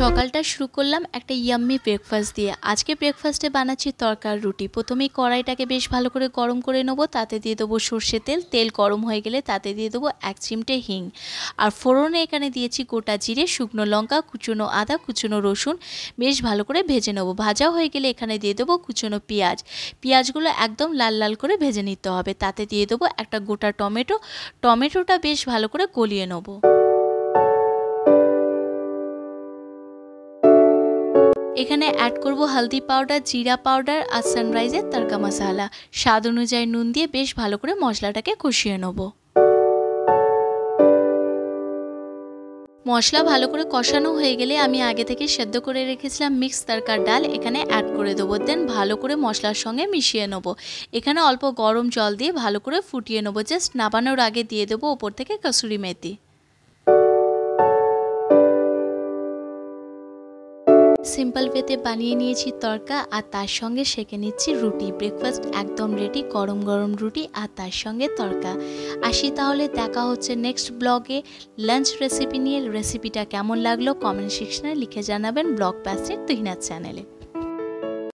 সকালটা শুরু করলাম একটা ইয়াম্মি ব্রেকফাস্ট দিয়ে। আজকে ব্রেকফাস্টে বানাচ্ছি তরকার রুটি। প্রথমেই কড়াইটাকে বেশ ভালো করে গরম করে নেব। তাতে দিয়ে দেবো সর্ষে তেল। তেল গরম হয়ে গেলে তাতে দিয়ে দেবো 1 চিমটে হিং। আর ফোড়নে এখানে দিয়েছি গোটা জিরে, শুকনো লঙ্কা, কুচনো আদা, কুচনো রসুন। বেশ ভালো করে ভেজে নেব। ভাজা হয়ে গেলে এখানে দিয়ে দেবো কুচনো পেঁয়াজ। পেঁয়াজগুলো একদম লাল লাল করে ভেজে নিতে হবে। তাতে দিয়ে দেবো একটা গোটা টমেটো। টমেটোটা বেশ ভালো করে গলিয়ে নেব। এখানে অ্যাড করব হলদি পাউডার, জিরা পাউডার আর সানরাইজের তড়কা মশলা। স্বাদ অনুযায়ী নুন দিয়ে বেশ ভালো করে মশলাটাকে কষিয়ে নেব। মশলা ভালো করে কষানো হয়ে গেলে আমি আগে থেকে সেদ্ধ করে রেখেছিলাম মিক্স তড়কার ডাল এখানে অ্যাড করে দেবো। দেন ভালো করে মশলার সঙ্গে মিশিয়ে নেব। এখানে অল্প গরম জল দিয়ে ভালো করে ফুটিয়ে নেব। জাস্ট নামানোর আগে দিয়ে দেবো ওপর থেকে কসুরি মেথি। সিম্পল ওয়েতে বানিয়ে নিয়েছি তড়কা আর তার সঙ্গে সেঁকে নিচ্ছি রুটি। ব্রেকফাস্ট একদম রেডি, গরম গরম রুটি আর তার সঙ্গে তড়কা। আসি তাহলে, দেখা হচ্ছে নেক্সট ব্লগে লাঞ্চ রেসিপি নিয়ে। রেসিপিটা কেমন লাগলো কমেন্ট সেকশনে লিখে জানাবেন ব্লগ প্যাসের তুহিনাথ চ্যানেলে।